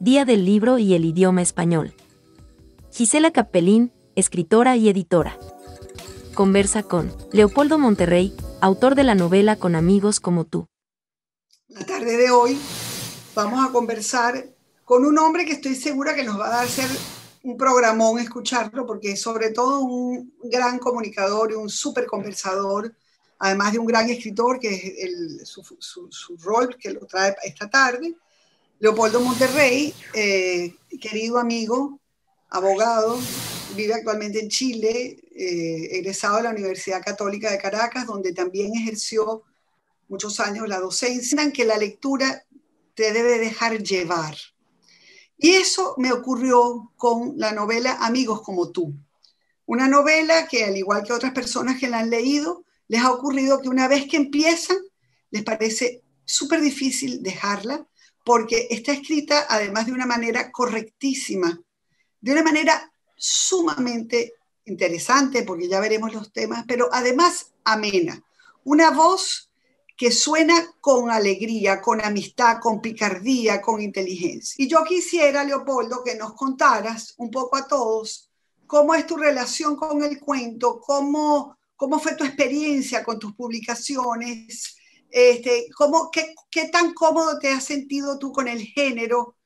Día del Libro y el Idioma Español. Gisela Cappellín, escritora y editora. Conversa con Leopoldo Monterrey, autor de la novela Con amigos como tú. La tarde de hoy vamos a conversar con un hombre que estoy segura que nos va a dar ser un programón escucharlo, porque es sobre todo un gran comunicador y un súper conversador, además de un gran escritor, que es su rol que lo trae esta tarde. Leopoldo Monterrey, querido amigo, abogado, vive actualmente en Chile, egresado de la Universidad Católica de Caracas, donde también ejerció muchos años la docencia, que la lectura te debe dejar llevar. Y eso me ocurrió con la novela Amigos como tú. Una novela que, al igual que otras personas que la han leído, les ha ocurrido que una vez que empiezan, les parece súper difícil dejarla, porque está escrita además de una manera correctísima, de una manera sumamente interesante, porque ya veremos los temas, pero además amena. Una voz que suena con alegría, con amistad, con picardía, con inteligencia. Y yo quisiera, Leopoldo, que nos contaras un poco a todos cómo es tu relación con el cuento, cómo fue tu experiencia con tus publicaciones, qué tan cómodo te has sentido tú con el género.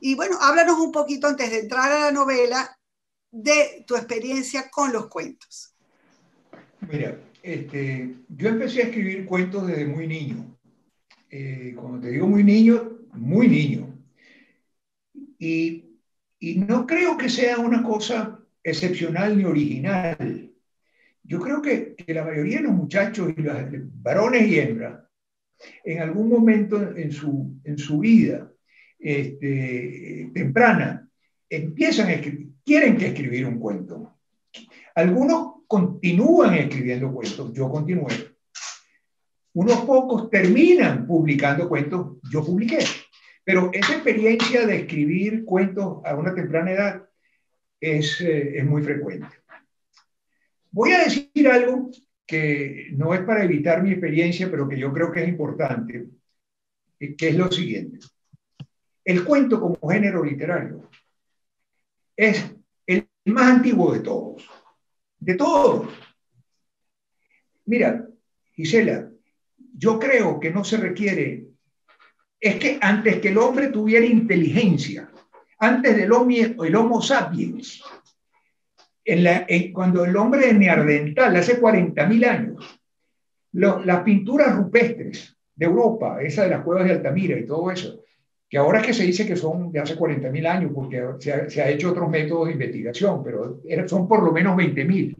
Y bueno, háblanos un poquito antes de entrar a la novela de tu experiencia con los cuentos. Mira, yo empecé a escribir cuentos desde muy niño. Cuando te digo muy niño, muy niño. Y no creo que sea una cosa excepcional ni original. Yo creo que la mayoría de los muchachos, y los varones y hembras, en algún momento en su vida temprana, empiezan a escribir, quieren que escribir un cuento. Algunos continúan escribiendo cuentos, yo continué. Unos pocos terminan publicando cuentos, yo publiqué. Pero esa experiencia de escribir cuentos a una temprana edad es muy frecuente. Voy a decir algo que no es para evitar mi experiencia, pero que yo creo que es importante, que es lo siguiente. El cuento como género literario es el más antiguo de todos. De todos. Mira, Gisela, yo creo que no se requiere, es que antes que el hombre tuviera inteligencia, antes del Homo sapiens, cuando el hombre neandertal, hace 40.000 años, las pinturas rupestres de Europa, esa de las cuevas de Altamira y todo eso, que ahora es que se dice que son de hace 40.000 años, porque se ha hecho otros métodos de investigación, pero son por lo menos 20.000.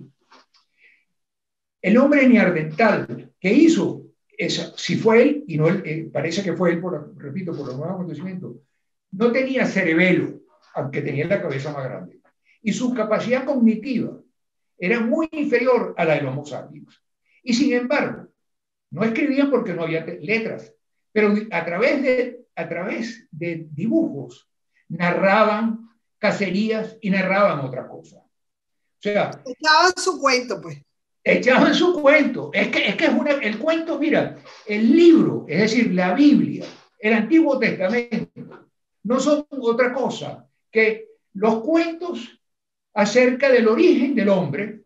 El hombre neandertal que hizo eso, si fue él, y no parece que fue él, repito, por los nuevos acontecimientos, no tenía cerebelo, aunque tenía la cabeza más grande. Y su capacidad cognitiva era muy inferior a la del Homo sapiens. Y sin embargo, no escribían porque no había letras, pero a través de dibujos narraban cacerías y narraban otra cosa. O sea, echaban su cuento, pues. Echaban su cuento. Es que el cuento, mira, el libro, es decir, la Biblia, el Antiguo Testamento, no son otra cosa que los cuentos acerca del origen del hombre.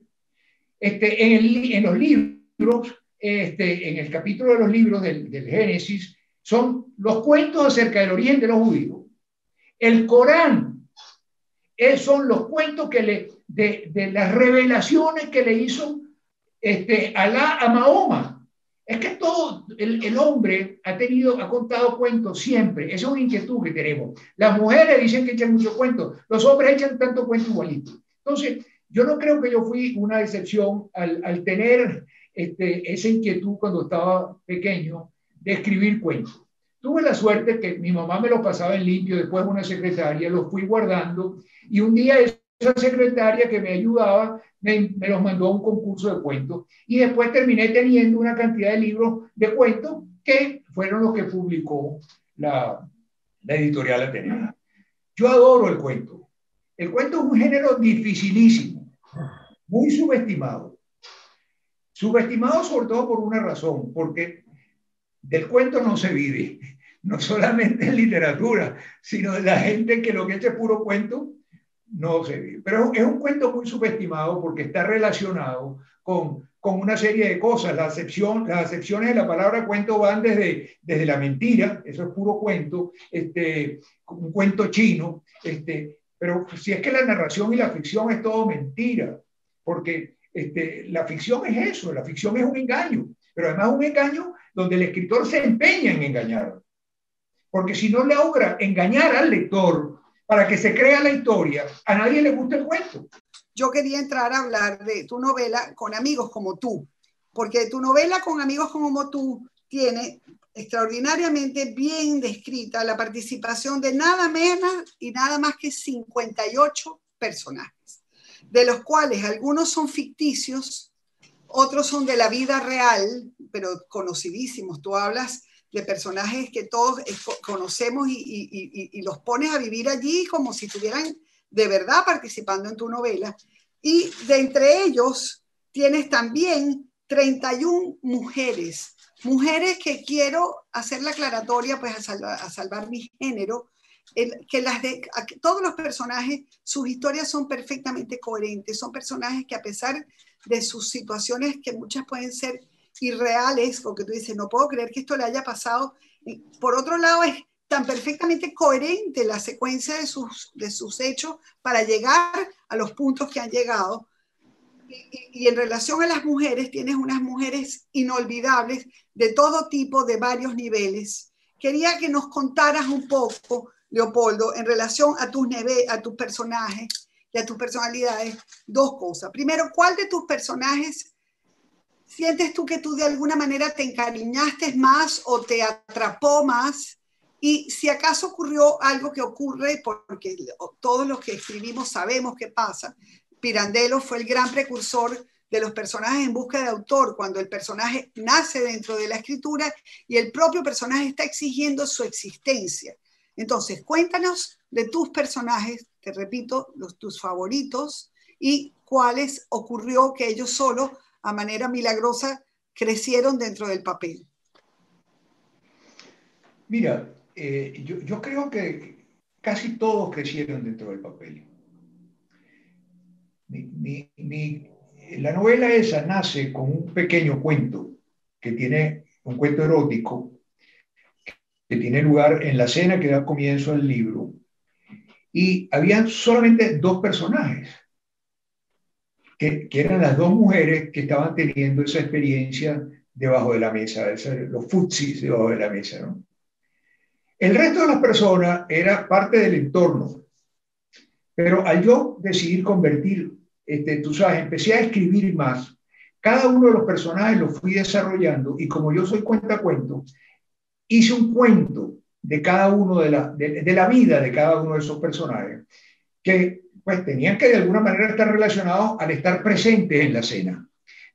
En los libros, en el capítulo de los libros del Génesis, son los cuentos acerca del origen de los judíos. El Corán son los cuentos de las revelaciones que le hizo Alá a Mahoma. Es que todo el hombre ha contado cuentos siempre. Esa es una inquietud que tenemos. Las mujeres dicen que echan muchos cuentos, los hombres echan tanto cuento igualito. Entonces, yo no creo que yo fui una excepción al tener esa inquietud cuando estaba pequeño de escribir cuentos. Tuve la suerte que mi mamá me los pasaba en limpio, después una secretaria, los fui guardando, y un día esa secretaria que me ayudaba me los mandó a un concurso de cuentos, y después terminé teniendo una cantidad de libros de cuentos que fueron los que publicó la editorial Atenea. Yo adoro el cuento. El cuento es un género dificilísimo, muy subestimado. Subestimado sobre todo por una razón, porque del cuento no se vive. no solamente en literatura, sino de la gente que lo que echa es puro cuento, no se vive. Pero es un cuento muy subestimado porque está relacionado con una serie de cosas. Las acepciones de la palabra cuento van desde la mentira, eso es puro cuento, un cuento chino, pero si es que la narración y la ficción es todo mentira, porque la ficción es eso, la ficción es un engaño, pero además un engaño donde el escritor se empeña en engañar, porque si no logra engañar al lector para que se crea la historia, a nadie le gusta el cuento. Yo quería entrar a hablar de tu novela Con amigos como tú, porque tu novela Con amigos como tú tiene extraordinariamente bien descrita la participación de nada menos y nada más que 58 personajes, de los cuales algunos son ficticios, otros son de la vida real, pero conocidísimos. Tú hablas de personajes que todos conocemos y los pones a vivir allí como si estuvieran de verdad participando en tu novela. Y de entre ellos tienes también 31 mujeres que quiero hacer la aclaratoria, pues a salvar mi género, todos los personajes, sus historias son perfectamente coherentes, son personajes que a pesar de sus situaciones que muchas pueden ser irreales, porque tú dices, no puedo creer que esto le haya pasado, por otro lado es tan perfectamente coherente la secuencia de sus hechos para llegar a los puntos que han llegado. Y en relación a las mujeres, tienes unas mujeres inolvidables de todo tipo, de varios niveles. Quería que nos contaras un poco, Leopoldo, en relación a tus personajes y a tus personalidades, dos cosas. Primero, ¿cuál de tus personajes sientes tú que tú de alguna manera te encariñaste más o te atrapó más? Y si acaso ocurrió algo que ocurre, porque todos los que escribimos sabemos qué pasa, Pirandello fue el gran precursor de los personajes en busca de autor, cuando el personaje nace dentro de la escritura y el propio personaje está exigiendo su existencia. Entonces, cuéntanos de tus personajes, te repito, tus favoritos, y cuáles ocurrió que ellos solos, a manera milagrosa, crecieron dentro del papel. Mira, yo creo que casi todos crecieron dentro del papel. La novela esa nace con un pequeño cuento, que tiene un cuento erótico, que tiene lugar en la escena que da comienzo al libro. Y habían solamente dos personajes, que eran las dos mujeres que estaban teniendo esa experiencia debajo de la mesa, los futsis debajo de la mesa, ¿no? El resto de las personas era parte del entorno, pero al yo decidir convertir, tú sabes, empecé a escribir más. Cada uno de los personajes lo fui desarrollando y como yo soy cuentacuentos, hice un cuento de cada uno de la vida de cada uno de esos personajes que pues tenían que de alguna manera estar relacionados al estar presentes en la escena.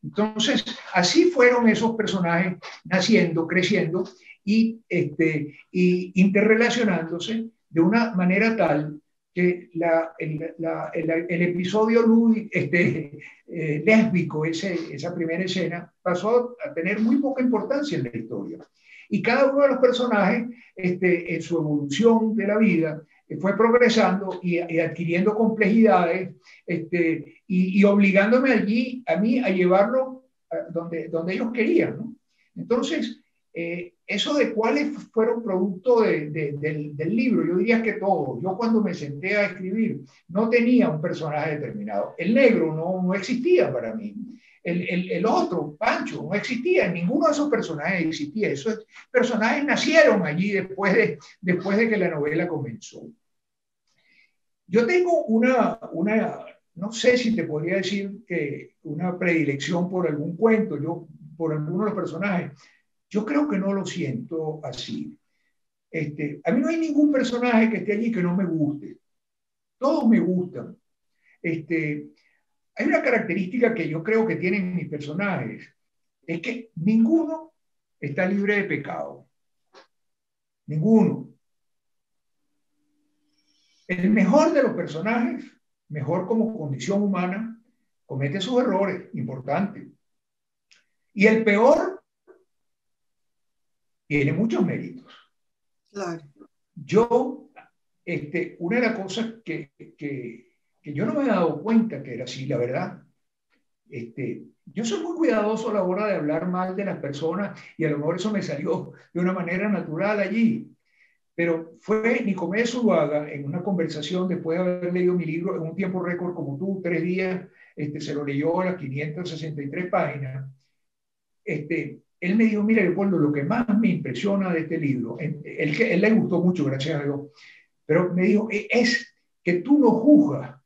Entonces, así fueron esos personajes naciendo, creciendo y interrelacionándose de una manera tal que el episodio lésbico, esa primera escena, pasó a tener muy poca importancia en la historia. Y cada uno de los personajes, en su evolución de la vida, fue progresando y adquiriendo complejidades y obligándome a mí a llevarlo donde ellos querían, ¿no? Entonces, eso de cuáles fueron producto del libro, yo diría que todos. Yo cuando me senté a escribir no tenía un personaje determinado. El negro no existía para mí. El otro, Pancho, no existía. Ninguno de esos personajes existía. Esos personajes nacieron allí después de que la novela comenzó. Yo tengo no sé si te podría decir que una predilección por algún cuento, por alguno de los personajes. Yo creo que no lo siento así. A mí no hay ningún personaje que esté allí que no me guste. Todos me gustan. Hay una característica que yo creo que tienen mis personajes, es que ninguno está libre de pecado. Ninguno. El mejor de los personajes, mejor como condición humana, comete sus errores importantes. Y el peor tiene muchos méritos. Claro. Yo, una de las cosas que yo no me he dado cuenta que era así, la verdad, yo soy muy cuidadoso a la hora de hablar mal de las personas y a lo mejor eso me salió de una manera natural allí. Pero fue Nicomedes Zuluaga en una conversación después de haber leído mi libro en un tiempo récord como tú, 3 días, se lo leyó a las 563 páginas. Él me dijo, mira, Leopoldo, lo que más me impresiona de este libro, él le gustó mucho, gracias a Dios, pero me dijo, es que tú no juzgas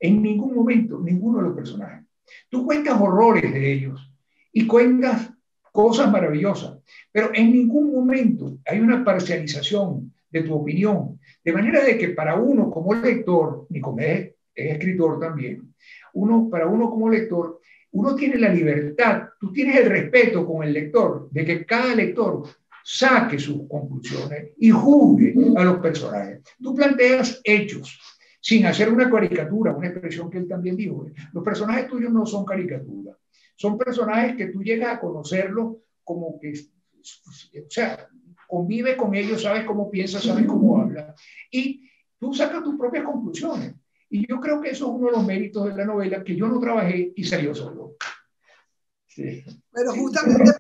en ningún momento ninguno de los personajes. Tú cuentas horrores de ellos y cuentas cosas maravillosas, pero en ningún momento hay una parcialización de tu opinión. De manera de que para uno como lector, Nicomedes es escritor también, para uno como lector, uno tiene la libertad, tú tienes el respeto con el lector, de que cada lector saque sus conclusiones y juzgue a los personajes. Tú planteas hechos, sin hacer una caricatura, una expresión que él también dijo. Los personajes tuyos no son caricaturas, son personajes que tú llegas a conocerlos como que, o sea, convive con ellos, sabes cómo piensa, sabes cómo habla, y tú sacas tus propias conclusiones. Y yo creo que eso es uno de los méritos de la novela, que yo no trabajé y salió solo. Sí. Pero justamente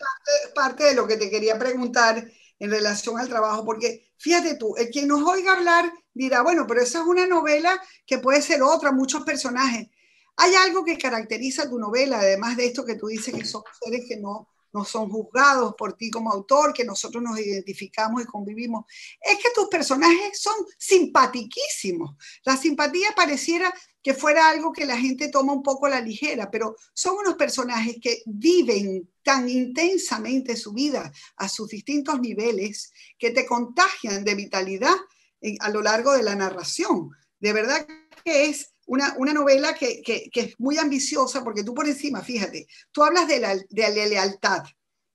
parte de lo que te quería preguntar en relación al trabajo, porque fíjate tú, el quien nos oiga hablar dirá, bueno, pero esa es una novela que puede ser otra, muchos personajes. ¿Hay algo que caracteriza tu novela, además de esto que tú dices que son seres que no son juzgados por ti como autor, que nosotros nos identificamos y convivimos? Es que tus personajes son simpatiquísimos. La simpatía pareciera que fuera algo que la gente toma un poco a la ligera, pero son unos personajes que viven tan intensamente su vida a sus distintos niveles que te contagian de vitalidad a lo largo de la narración. De verdad que es una novela que es muy ambiciosa, porque tú por encima, fíjate, tú hablas de la lealtad,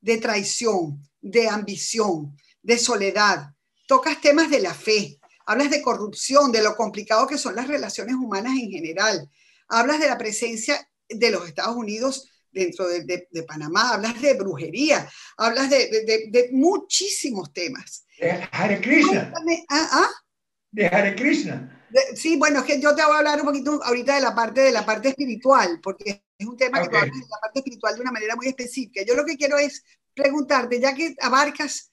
de traición, de ambición, de soledad, tocas temas de la fe, hablas de corrupción, de lo complicado que son las relaciones humanas en general, hablas de la presencia de los Estados Unidos dentro de Panamá, hablas de brujería, hablas de muchísimos temas. Hare Krishna. De Hare Krishna. Sí, bueno, es que yo te voy a hablar un poquito ahorita de la parte espiritual, porque es un tema que tú hablas de la parte espiritual de una manera muy específica. Yo lo que quiero es preguntarte, ya que abarcas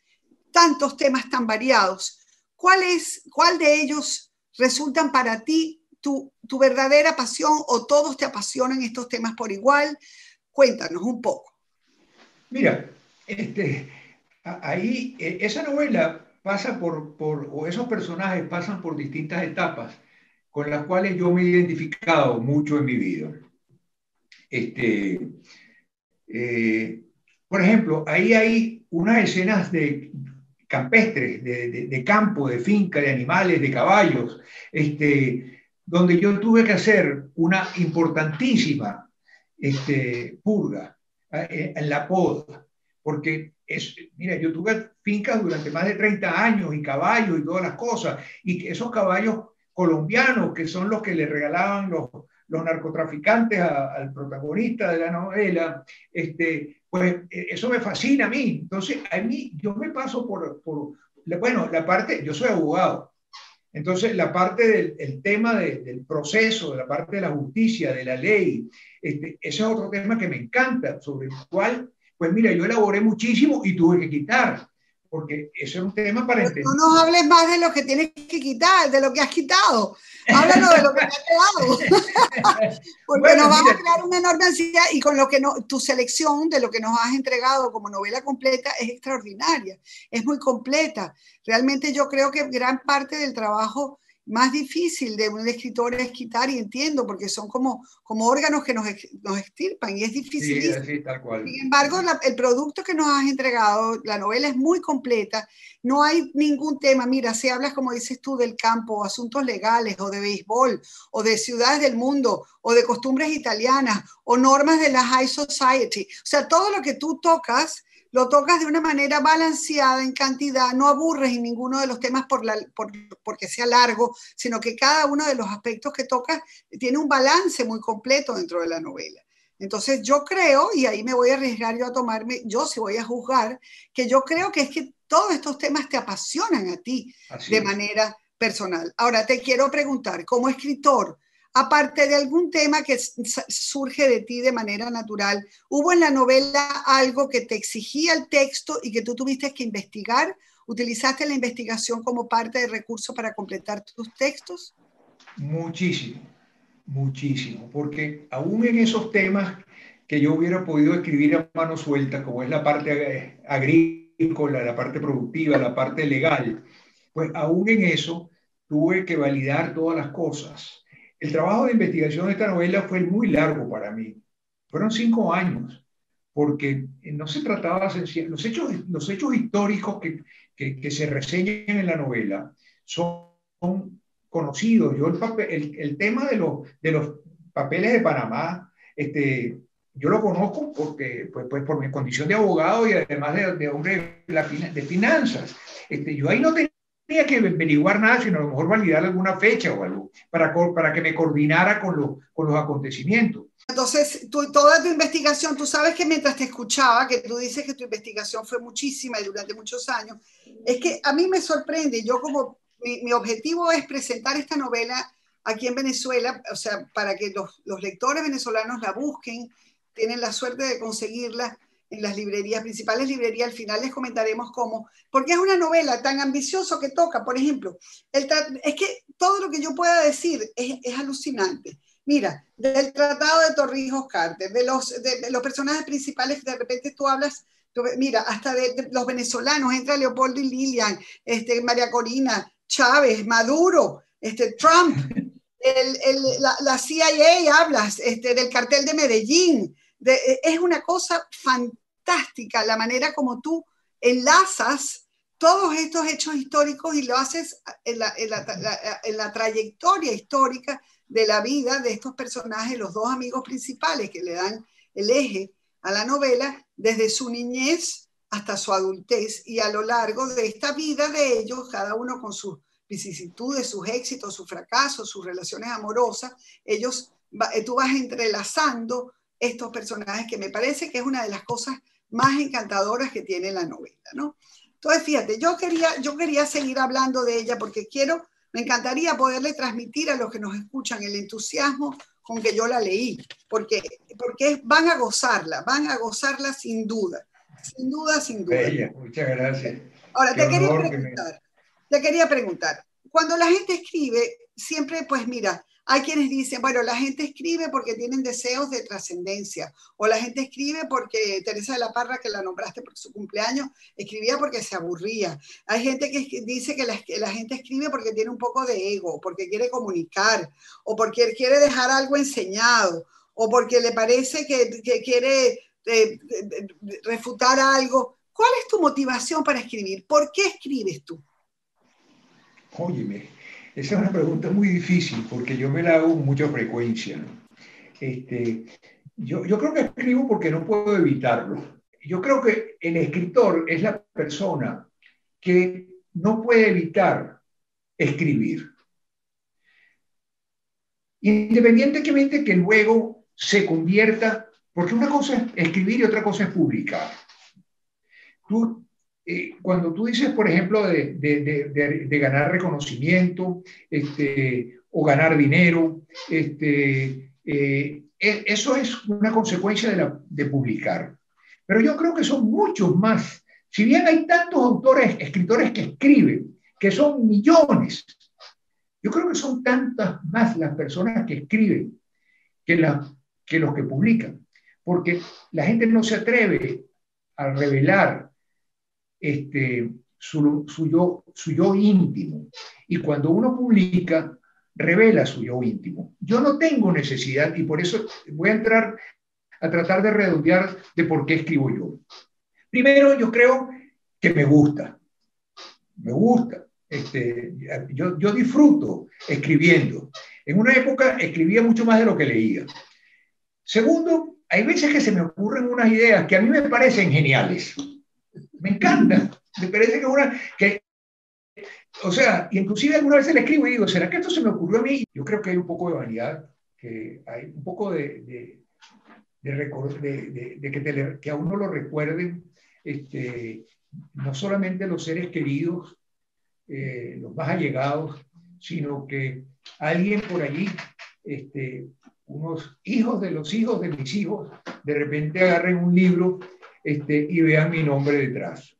tantos temas tan variados, ¿cuál de ellos resultan para ti tu verdadera pasión, o todos te apasionan estos temas por igual? Cuéntanos un poco. Mira, ahí esa novela pasa o esos personajes pasan por distintas etapas con las cuales yo me he identificado mucho en mi vida. Por ejemplo, ahí hay unas escenas campestres, de campo, de finca, de animales, de caballos, donde yo tuve que hacer una importantísima purga en la poda, porque mira, yo tuve fincas durante más de 30 años y caballos y todas las cosas, y esos caballos colombianos, que son los que le regalaban los narcotraficantes al protagonista de la novela, pues eso me fascina a mí. Entonces, a mí, yo me paso bueno, la parte, yo soy abogado, entonces la parte del tema del proceso, de la parte de la justicia, de la ley, ese es otro tema que me encanta, sobre el cual, pues mira, yo elaboré muchísimo y tuve que quitar, porque eso es un tema para entender. No nos hables más de lo que tienes que quitar, de lo que has quitado. Háblanos de lo que te has quedado. Porque bueno, nos vas a crear una enorme ansiedad, y con lo que tu selección de lo que nos has entregado como novela completa es extraordinaria, es muy completa. Realmente yo creo que gran parte del trabajo más difícil de un escritor es quitar, y entiendo, porque son como órganos que nos extirpan, y es difícil. Sí, así, tal cual. Sin embargo, el producto que nos has entregado, la novela es muy completa, no hay ningún tema. Mira, si hablas, como dices tú, del campo, asuntos legales, o de béisbol, o de ciudades del mundo, o de costumbres italianas, o normas de la high society, o sea, todo lo que tú tocas, lo tocas de una manera balanceada en cantidad, no aburres en ninguno de los temas porque sea largo, sino que cada uno de los aspectos que tocas tiene un balance muy completo dentro de la novela. Entonces yo creo, y ahí me voy a arriesgar yo a tomarme, yo sí voy a juzgar, que yo creo que es que todos estos temas te apasionan a ti de manera personal. Ahora, te quiero preguntar, como escritor, aparte de algún tema que surge de ti de manera natural, ¿hubo en la novela algo que te exigía el texto y que tú tuviste que investigar? ¿Utilizaste la investigación como parte del recurso para completar tus textos? Muchísimo, muchísimo, porque aún en esos temas que yo hubiera podido escribir a mano suelta, como es la parte agrícola, la parte productiva, la parte legal, pues aún en eso tuve que validar todas las cosas. El trabajo de investigación de esta novela fue muy largo para mí. Fueron 5 años, porque no se trataba de los hechos históricos que se reseñan en la novela son conocidos. Yo el tema de los papeles de Panamá, yo lo conozco porque, pues por mi condición de abogado y además de hombre de finanzas. Yo ahí no tenía que averiguar nada, sino a lo mejor validar alguna fecha o algo para que me coordinara con los acontecimientos. Entonces, toda tu investigación, tú sabes que mientras te escuchaba, que tú dices que tu investigación fue muchísima y durante muchos años, es que a mí me sorprende, yo como mi objetivo es presentar esta novela aquí en Venezuela, o sea, para que los lectores venezolanos la busquen, tienen la suerte de conseguirla en las librerías, principales librerías, al final les comentaremos cómo, porque es una novela tan ambiciosa que toca, por ejemplo, es que todo lo que yo pueda decir es alucinante. Mira, del Tratado de Torrijos Carter, de los personajes principales, de repente tú hablas, mira, hasta de los venezolanos, entra Leopoldo y Lilian, María Corina, Chávez, Maduro, Trump, la CIA hablas, del cartel de Medellín. Es una cosa fantástica la manera como tú enlazas todos estos hechos históricos y lo haces en la trayectoria histórica de la vida de estos personajes, los dos amigos principales que le dan el eje a la novela desde su niñez hasta su adultez y a lo largo de esta vida de ellos, cada uno con sus vicisitudes, sus éxitos, sus fracasos, sus relaciones amorosas, tú vas entrelazando estos personajes que me parece que es una de las cosas más encantadoras que tiene la novela, ¿no? Entonces, fíjate, yo quería seguir hablando de ella porque me encantaría poderle transmitir a los que nos escuchan el entusiasmo con que yo la leí, porque van a gozarla sin duda, sin duda, sin duda. Bella, muchas gracias. Ahora, te quería preguntar, cuando la gente escribe, siempre, pues mira, hay quienes dicen, bueno, la gente escribe porque tienen deseos de trascendencia, o la gente escribe porque Teresa de la Parra, que la nombraste por su cumpleaños, escribía porque se aburría. Hay gente que dice que la gente escribe porque tiene un poco de ego, porque quiere comunicar, o porque quiere dejar algo enseñado, o porque le parece que quiere refutar algo. ¿Cuál es tu motivación para escribir? ¿Por qué escribes tú? Óyeme, esa es una pregunta muy difícil porque yo me la hago con mucha frecuencia, ¿no? Yo creo que escribo porque no puedo evitarlo. Yo creo que el escritor es la persona que no puede evitar escribir. Independientemente que luego se convierta, porque una cosa es escribir y otra cosa es publicar. Cuando tú dices, por ejemplo, de ganar reconocimiento o ganar dinero, eso es una consecuencia de publicar. Pero yo creo que son muchos más. Si bien hay tantos escritores que escriben, que son millones, yo creo que son tantas más las personas que escriben que los que publican. Porque la gente no se atreve a revelar su yo íntimo. Y cuando uno publica, revela su yo íntimo. Yo no tengo necesidad, y por eso voy a entrar a tratar de redondear de por qué escribo yo. Primero, yo creo que me gusta. Me gusta. Yo disfruto escribiendo. En una época escribía mucho más de lo que leía. Segundo, hay veces que se me ocurren unas ideas que a mí me parecen geniales. Me encanta. Me parece o sea, inclusive alguna vez le escribo y digo, ¿será que esto se me ocurrió a mí? Yo creo que hay un poco de vanidad, que hay un poco que a uno lo recuerden, no solamente los seres queridos, los más allegados, sino que alguien por allí, unos hijos de los hijos de mis hijos, de repente agarren un libro y vean mi nombre detrás.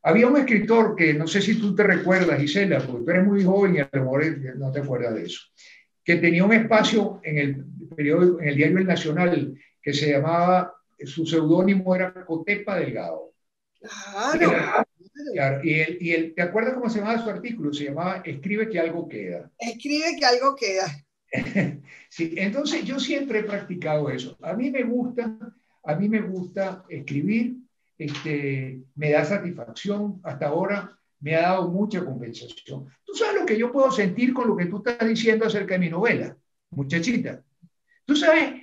Había un escritor que no sé si tú te recuerdas, Gisela, porque tú eres muy joven y a lo mejor no te acuerdas de eso, que tenía un espacio en el periódico, en el diario El Nacional, que se llamaba, su seudónimo era Cotepa Delgado. Claro. ¿Te acuerdas cómo se llamaba su artículo? Se llamaba Escribe que algo queda. Escribe que algo queda. Sí, entonces yo siempre he practicado eso. A mí me gusta escribir, me da satisfacción, hasta ahora me ha dado mucha compensación. ¿Tú sabes lo que yo puedo sentir con lo que tú estás diciendo acerca de mi novela, muchachita? ¿Tú sabes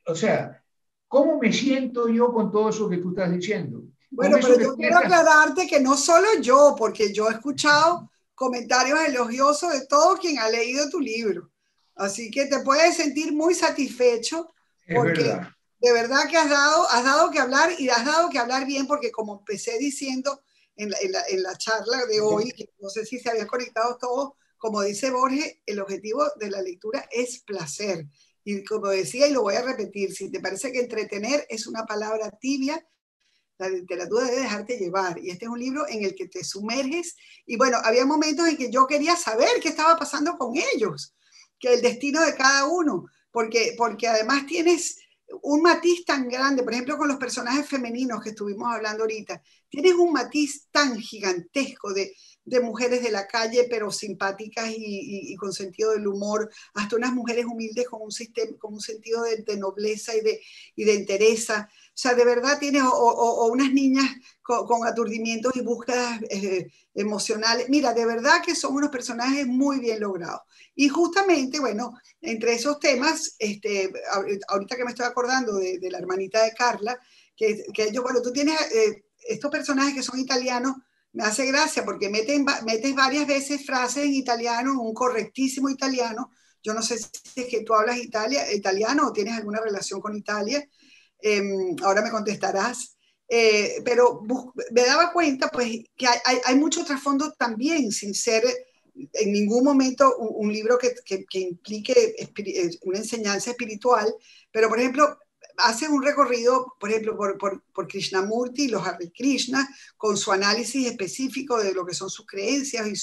o sea, cómo me siento yo con todo eso que tú estás diciendo? Bueno, pero yo quiero aclararte que no solo yo, porque yo he escuchado comentarios elogiosos de todo quien ha leído tu libro. Así que te puedes sentir muy satisfecho porque de verdad que has dado que hablar y has dado que hablar bien porque como empecé diciendo en la charla de hoy, que no sé si se habían conectado todos, como dice Borges, el objetivo de la lectura es placer. Y como decía, y lo voy a repetir, si te parece que entretener es una palabra tibia, la literatura debe dejarte llevar. Y este es un libro en el que te sumerges. Y bueno, había momentos en que yo quería saber qué estaba pasando con ellos, que el destino de cada uno, porque además tienes un matiz tan grande, por ejemplo, con los personajes femeninos que estuvimos hablando ahorita, tienes un matiz tan gigantesco de mujeres de la calle, pero simpáticas y con sentido del humor, hasta unas mujeres humildes con un sentido de nobleza y de entereza. O sea, de verdad tienes, o unas niñas con aturdimientos y búsquedas emocionales. Mira, de verdad que son unos personajes muy bien logrados. Y justamente, bueno, entre esos temas, ahorita que me estoy acordando de la hermanita de Carla, que ellos, bueno, tú tienes estos personajes que son italianos, me hace gracia porque metes varias veces frases en italiano, un correctísimo italiano. Yo no sé si es que tú hablas italiano o tienes alguna relación con Italia. Ahora me contestarás. Pero me daba cuenta pues, que hay mucho trasfondo también, sin ser en ningún momento un libro que implique una enseñanza espiritual, pero por ejemplo, hace un recorrido, por ejemplo, por Krishnamurti y los Hare Krishna, con su análisis específico de lo que son sus creencias y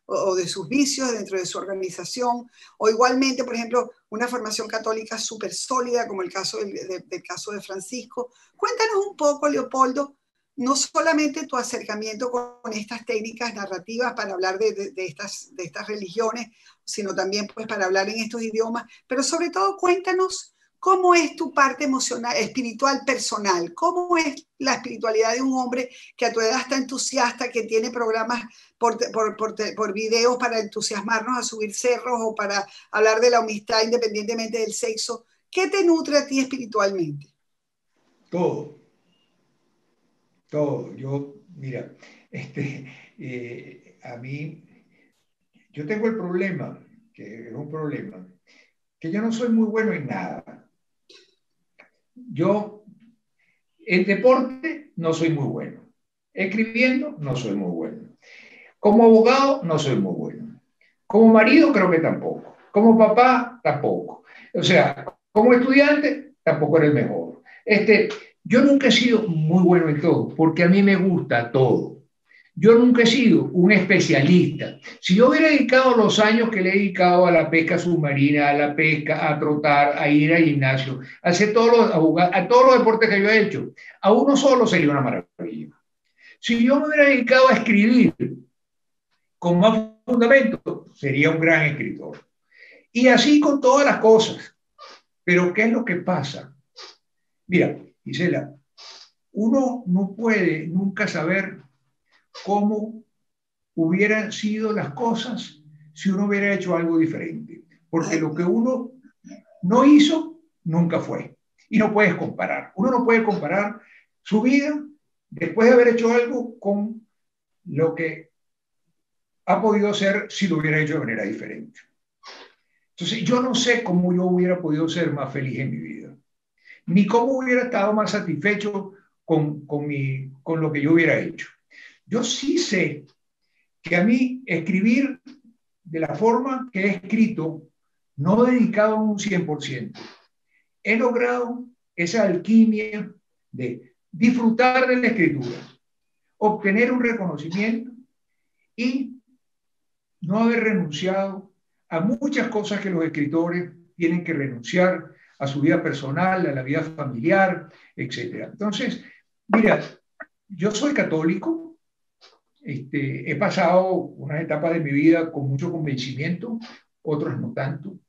o de sus vicios dentro de su organización, o igualmente, por ejemplo, una formación católica súper sólida, como el caso del caso de Francisco. Cuéntanos un poco, Leopoldo, no solamente tu acercamiento con estas técnicas narrativas para hablar de estas religiones, sino también pues, para hablar en estos idiomas, pero sobre todo cuéntanos cómo es tu parte emocional, espiritual, personal, cómo es la espiritualidad de un hombre que a tu edad está entusiasta, que tiene programas por videos para entusiasmarnos a subir cerros o para hablar de la amistad independientemente del sexo. ¿Qué te nutre a ti espiritualmente? Todo. Yo, mira, a mí, yo tengo el problema, que es un problema, que yo no soy muy bueno en nada. Yo, en deporte, no soy muy bueno. Escribiendo, no soy muy bueno. Como abogado, no soy muy bueno. Como marido, creo que tampoco. Como papá, tampoco. O sea, como estudiante, tampoco era el mejor. Yo nunca he sido muy bueno en todo, porque a mí me gusta todo. Yo nunca he sido un especialista. Si yo hubiera dedicado los años que le he dedicado a la pesca submarina, a la pesca, a trotar, a ir al gimnasio, a hacer a jugar, a todos los deportes que yo he hecho, a uno solo sería una maravilla. Si yo me hubiera dedicado a escribir con más fundamento, sería un gran escritor. Y así con todas las cosas. Pero ¿qué es lo que pasa? Mira, Gisela, uno no puede nunca saber cómo hubieran sido las cosas si uno hubiera hecho algo diferente. Porque lo que uno no hizo, nunca fue. Y no puedes comparar. Uno no puede comparar su vida después de haber hecho algo con lo que ha podido ser si lo hubiera hecho de manera diferente. Entonces, yo no sé cómo yo hubiera podido ser más feliz en mi vida, ni cómo hubiera estado más satisfecho con lo que yo hubiera hecho. Yo sí sé que a mí escribir de la forma que he escrito, no dedicado un 100%, he logrado esa alquimia de disfrutar de la escritura, obtener un reconocimiento y no haber renunciado a muchas cosas que los escritores tienen que renunciar, a su vida personal, a la vida familiar, etc. Entonces, mira, yo soy católico, he pasado unas etapas de mi vida con mucho convencimiento, otras no tanto.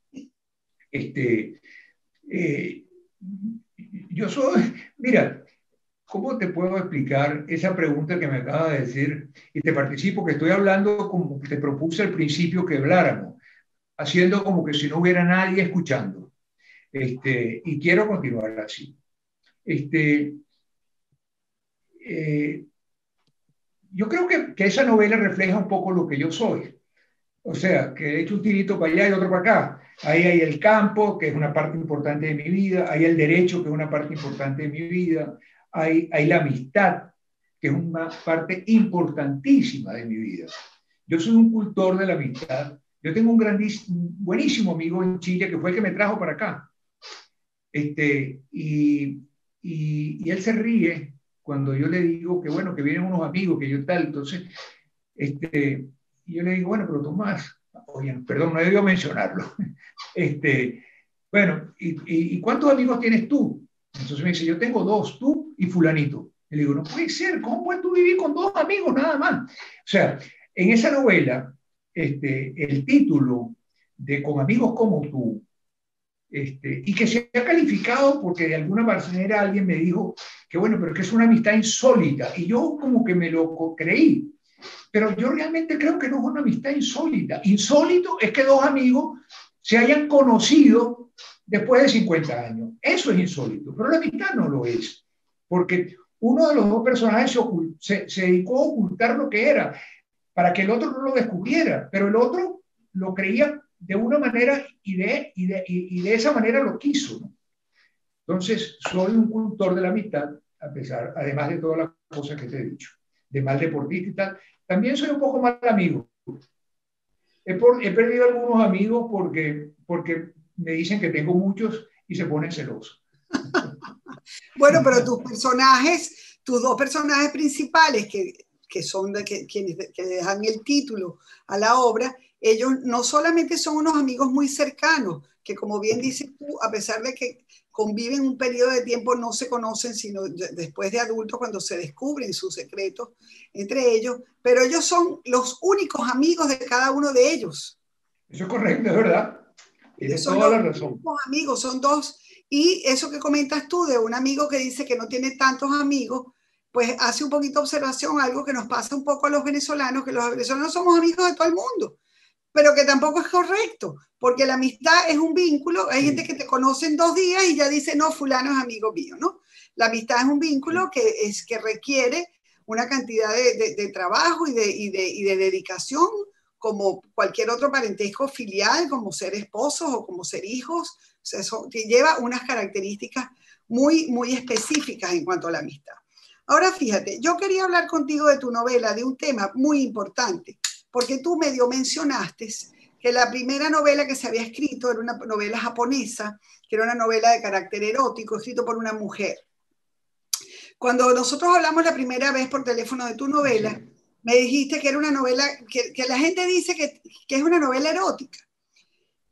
Yo soy, mira, ¿cómo te puedo explicar esa pregunta que me acaba de decir? Y te participo, que estoy hablando como que te propuse al principio que habláramos, haciendo como que si no hubiera nadie escuchando. Y quiero continuar así. Yo creo que esa novela refleja un poco lo que yo soy. O sea, que he hecho un tirito para allá y otro para acá. Ahí hay el campo, que es una parte importante de mi vida. Hay el derecho, que es una parte importante de mi vida. Hay la amistad, que es una parte importantísima de mi vida. Yo soy un cultor de la amistad. Yo tengo un buenísimo amigo en Chile, que fue el que me trajo para acá. Y él se ríe cuando yo le digo que, bueno, que vienen unos amigos, que yo tal. Entonces, y yo le digo, bueno, pero Tomás, oye, perdón, no debió mencionarlo. Bueno, ¿y cuántos amigos tienes tú? Entonces me dice, yo tengo 2, tú y fulanito. Y le digo, no puede ser, ¿cómo puedes tú vivir con 2 amigos nada más? O sea, en esa novela, el título de Con amigos como tú, y que se ha calificado porque de alguna manera alguien me dijo que bueno, pero que es una amistad insólita. Y yo como que me lo creí. Pero yo realmente creo que no es una amistad insólita. Insólito es que 2 amigos se hayan conocido después de 50 años. Eso es insólito, pero la amistad no lo es. Porque uno de los 2 personajes se dedicó a ocultar lo que era, para que el otro no lo descubriera, pero el otro lo creía de una manera y de esa manera lo quiso, ¿no? Entonces, soy un cultor de la amistad, además de todas las cosas que te he dicho, de mal deportista y tal. También soy un poco mal amigo. He perdido algunos amigos porque me dicen que tengo muchos y se ponen celosos. Bueno, pero tus 2 personajes principales, que son quienes le dan el título a la obra, ellos no solamente son unos amigos muy cercanos, que como bien dices tú, a pesar de que conviven un periodo de tiempo, no se conocen sino después de adultos, cuando se descubren sus secretos entre ellos, pero ellos son los únicos amigos de cada uno de ellos. Eso es correcto, es verdad. Tienes toda la razón. Los amigos son 2. Y eso que comentas tú de un amigo que dice que no tiene tantos amigos, pues hace un poquito observación, algo que nos pasa un poco a los venezolanos, que los venezolanos somos amigos de todo el mundo, pero que tampoco es correcto, porque la amistad es un vínculo. Hay gente que te conoce en 2 días y ya dice, no, fulano es amigo mío, ¿no? La amistad es un vínculo que requiere una cantidad de trabajo y de dedicación, como cualquier otro parentesco filial, como ser esposos o como ser hijos. O sea, eso lleva unas características muy, muy específicas en cuanto a la amistad. Ahora, fíjate, yo quería hablar contigo de tu novela, de un tema muy importante, porque tú medio mencionaste que la primera novela que se había escrito era una novela japonesa, que era una novela de carácter erótico, escrito por una mujer. Cuando nosotros hablamos la primera vez por teléfono de tu novela, me dijiste que era una novela, que la gente dice que es una novela erótica.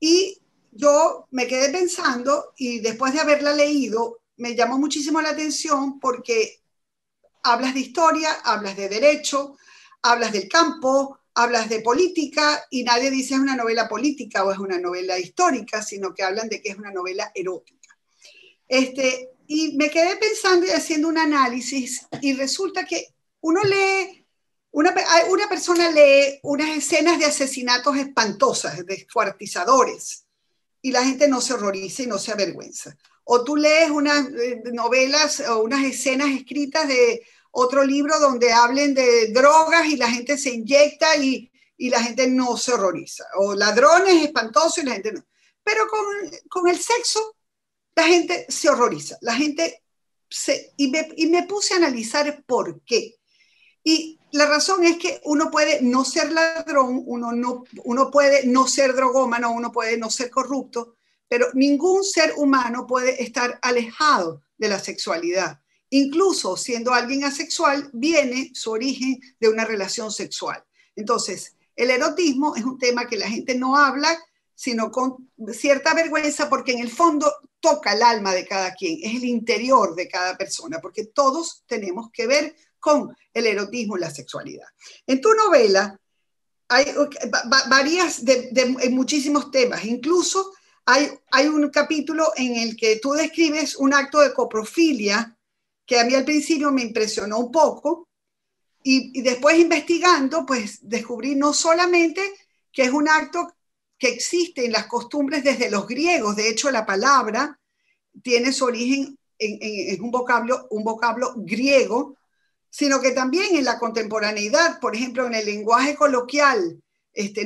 Y yo me quedé pensando, y después de haberla leído, me llamó muchísimo la atención porque hablas de historia, hablas de derecho, hablas del campo, hablas de política, y nadie dice es una novela política o es una novela histórica, sino que hablan de que es una novela erótica. Y me quedé pensando y haciendo un análisis, y resulta que uno lee, una persona lee unas escenas de asesinatos espantosas, descuartizadores, y la gente no se horroriza y no se avergüenza. O tú lees unas novelas o unas escenas escritas de otro libro donde hablen de drogas y la gente se inyecta y la gente no se horroriza. O ladrones espantosos y la gente no. Pero con el sexo la gente se horroriza, la gente y me puse a analizar por qué. Y la razón es que uno puede no ser ladrón, uno puede no ser drogómano, uno puede no ser corrupto, pero ningún ser humano puede estar alejado de la sexualidad. Incluso siendo alguien asexual, viene su origen de una relación sexual. Entonces, el erotismo es un tema que la gente no habla, sino con cierta vergüenza, porque en el fondo toca el alma de cada quien, es el interior de cada persona, porque todos tenemos que ver con el erotismo y la sexualidad. En tu novela hay varias en muchísimos temas, incluso hay un capítulo en el que tú describes un acto de coprofilia que a mí al principio me impresionó un poco, y después investigando, pues descubrí no solamente que es un acto que existe en las costumbres desde los griegos, de hecho la palabra tiene su origen en un vocablo griego, sino que también en la contemporaneidad, por ejemplo, en el lenguaje coloquial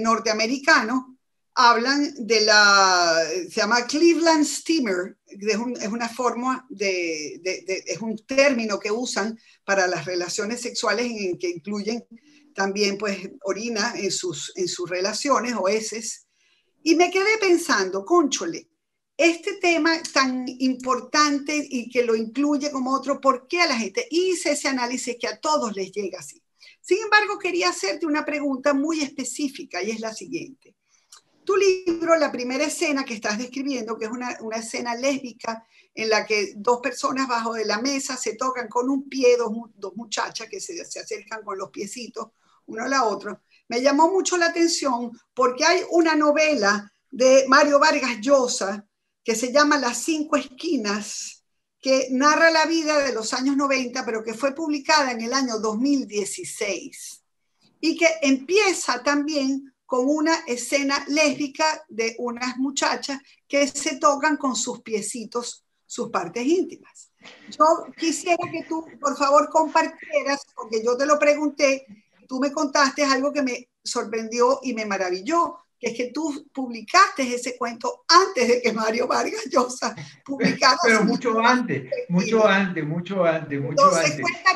norteamericano, hablan se llama Cleveland Steamer, es una forma es un término que usan para las relaciones sexuales en que incluyen también pues orina en sus relaciones o heces. Y me quedé pensando, cónchole, este tema tan importante y que lo incluye como otro, ¿por qué a la gente? Hice ese análisis que a todos les llega así. Sin embargo, quería hacerte una pregunta muy específica y es la siguiente. Tu libro, la primera escena que estás describiendo, que es una escena lésbica en la que dos personas bajo de la mesa se tocan con un pie, dos muchachas que se acercan con los piecitos uno a la otra, me llamó mucho la atención porque hay una novela de Mario Vargas Llosa que se llama Las Cinco Esquinas, que narra la vida de los años 90, pero que fue publicada en el año 2016 y que empieza también con una escena lésbica de unas muchachas que se tocan con sus piecitos, sus partes íntimas. Yo quisiera que tú, por favor, compartieras, porque yo te lo pregunté, tú me contaste algo que me sorprendió y me maravilló, que es que tú publicaste ese cuento antes de que Mario Vargas Llosa publicara. Pero mucho antes.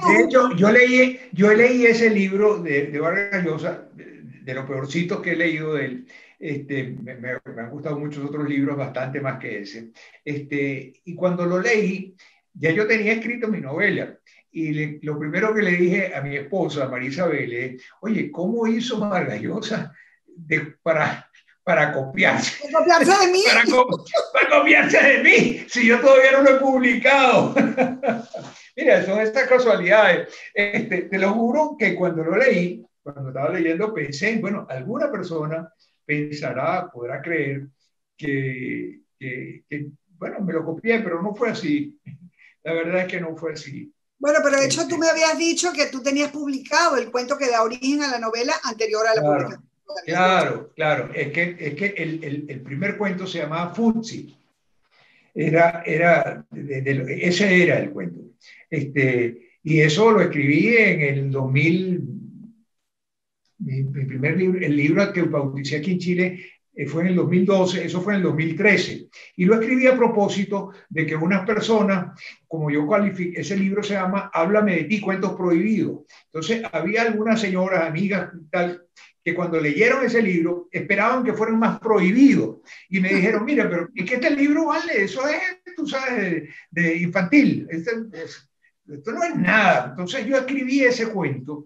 De hecho, yo leí ese libro de Vargas Llosa, de lo peorcito que he leído de él. Me han gustado muchos otros libros, bastante más que ese. Y cuando lo leí, ya yo tenía escrito mi novela. Y lo primero que le dije a mi esposa, María Isabel, es, oye, ¿cómo hizo Vargas Llosa para copiarse? ¿Para copiarse de mí? Para copiarse de mí, si yo todavía no lo he publicado. Mira, son estas casualidades. Te lo juro que cuando lo leí, cuando estaba leyendo, pensé, bueno, alguna persona podrá creer que, bueno, me lo copié, pero no fue así. La verdad es que no fue así. Bueno, pero de hecho tú me habías dicho que tú tenías publicado el cuento que da origen a la novela anterior a la publicación. Claro. Es que el primer cuento se llamaba Futsi. Ese era el cuento. Y eso lo escribí en el 2000. Mi primer libro, el libro que bauticé aquí en Chile, fue en el 2012, eso fue en el 2013. Y lo escribí a propósito de que unas personas, como yo califiqué, ese libro se llama Háblame de ti, cuentos prohibidos. Entonces, había algunas señoras, amigas, tal, que cuando leyeron ese libro esperaban que fueran más prohibidos. Y me dijeron, mira, pero es que este libro vale, eso es, tú sabes, de infantil. Esto no es nada. Entonces, yo escribí ese cuento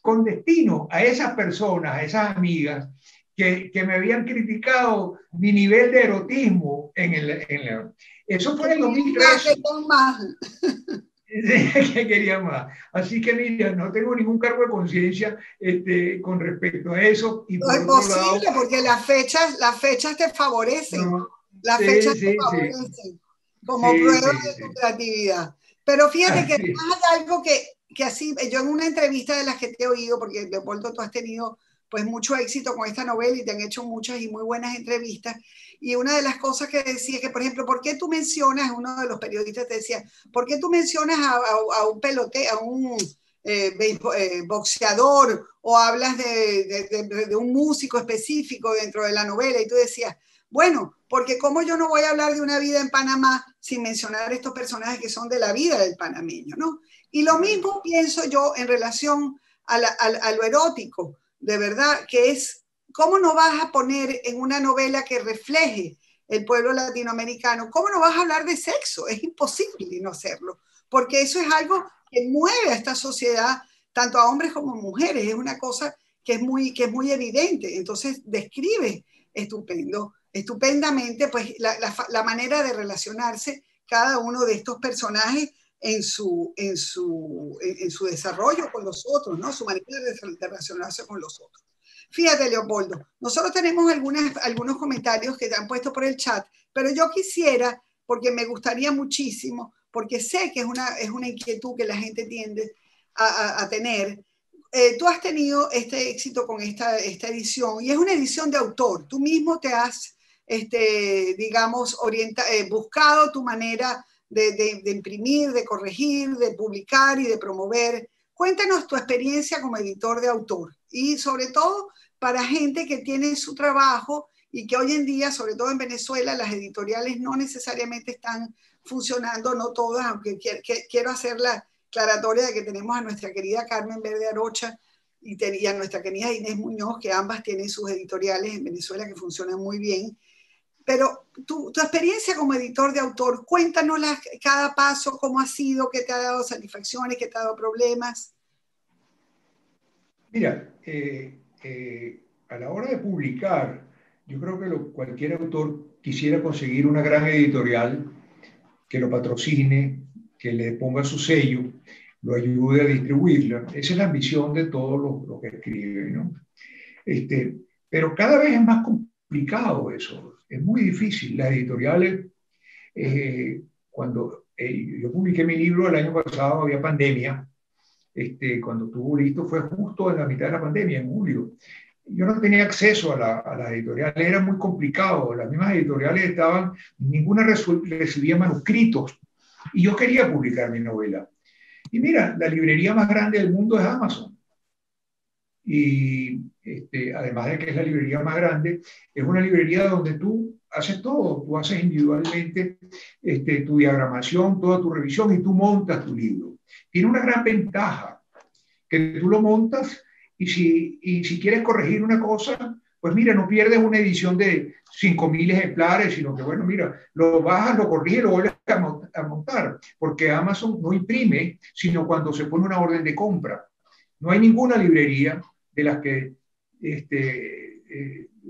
con destino a esas personas, a esas amigas que me habían criticado mi nivel de erotismo eso fue en el 2013. Que quería más. Así que mira, no tengo ningún cargo de conciencia con respecto a eso. Y no es posible, porque las fechas te favorecen. No, las fechas te favorecen como prueba de tu creatividad. Pero fíjate que además hay algo que así, yo en una entrevista de las que te he oído, porque Leopoldo, tú has tenido pues mucho éxito con esta novela y te han hecho muchas y muy buenas entrevistas, y una de las cosas que decía que, por ejemplo, ¿por qué tú mencionas, uno de los periodistas te decía, ¿por qué tú mencionas a un pelote, a un boxeador o hablas de un músico específico dentro de la novela y tú decías, bueno, porque ¿cómo yo no voy a hablar de una vida en Panamá sin mencionar estos personajes que son de la vida del panameño, ¿no? Y lo mismo pienso yo en relación a lo erótico, de verdad, que es, ¿cómo no vas a poner en una novela que refleje el pueblo latinoamericano? ¿Cómo no vas a hablar de sexo? Es imposible no hacerlo, porque eso es algo que mueve a esta sociedad, tanto a hombres como a mujeres. Es una cosa que es muy evidente. Entonces describe estupendamente pues, la manera de relacionarse cada uno de estos personajes en su desarrollo con los otros, ¿no? Su manera de relacionarse con los otros. Fíjate, Leopoldo, nosotros tenemos algunos comentarios que te han puesto por el chat, pero yo quisiera, porque me gustaría muchísimo, porque sé que es una inquietud que la gente tiende a tener. Tú has tenido este éxito con esta edición, y es una edición de autor. Tú mismo te has, digamos, buscado tu manera de imprimir, de corregir, de publicar y de promover. Cuéntanos tu experiencia como editor de autor, y sobre todo para gente que tiene su trabajo y que hoy en día, sobre todo en Venezuela, las editoriales no necesariamente están funcionando, no todas, aunque quiero hacer la aclaratoria de que tenemos a nuestra querida Carmen Verde Arocha y a nuestra querida Inés Muñoz, que ambas tienen sus editoriales en Venezuela que funcionan muy bien. Pero tu experiencia como editor de autor, cuéntanos cada paso, cómo ha sido, qué te ha dado satisfacciones, qué te ha dado problemas. Mira, a la hora de publicar, yo creo que cualquier autor quisiera conseguir una gran editorial que lo patrocine, que le ponga su sello, lo ayude a distribuirla. Esa es la ambición de todos los que escriben, ¿no? Pero cada vez es más complicado eso. Es muy difícil. Las editoriales, cuando yo publiqué mi libro el año pasado, había pandemia. Cuando estuvo listo fue justo en la mitad de la pandemia, en julio. Yo no tenía acceso a las editoriales, era muy complicado. Las mismas editoriales ninguna recibía manuscritos. Y yo quería publicar mi novela. Y mira, la librería más grande del mundo es Amazon. Y además de que es la librería más grande, es una librería donde tú haces todo. Tú haces individualmente tu diagramación, toda tu revisión y tú montas tu libro. Tiene una gran ventaja, que tú lo montas y si quieres corregir una cosa, pues mira, no pierdes una edición de 5.000 ejemplares, sino que, bueno, mira, lo bajas, lo corriges y lo vuelves a montar, porque Amazon no imprime, sino cuando se pone una orden de compra. No hay ninguna librería de las que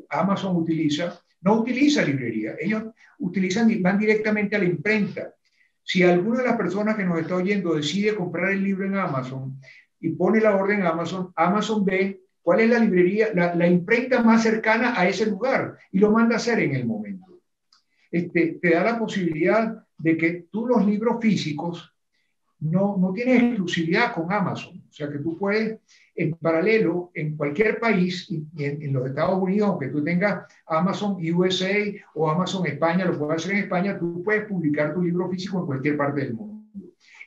Amazon no utiliza librería. Ellos van directamente a la imprenta. Si alguna de las personas que nos está oyendo decide comprar el libro en Amazon y pone la orden en Amazon, Amazon ve cuál es la librería, la imprenta más cercana a ese lugar y lo manda a hacer en el momento. Te da la posibilidad de que tú los libros físicos no tienes exclusividad con Amazon. O sea que tú puedes, en paralelo, en cualquier país, en los Estados Unidos, aunque tú tengas Amazon USA o Amazon España, lo puedes hacer en España, tú puedes publicar tu libro físico en cualquier parte del mundo.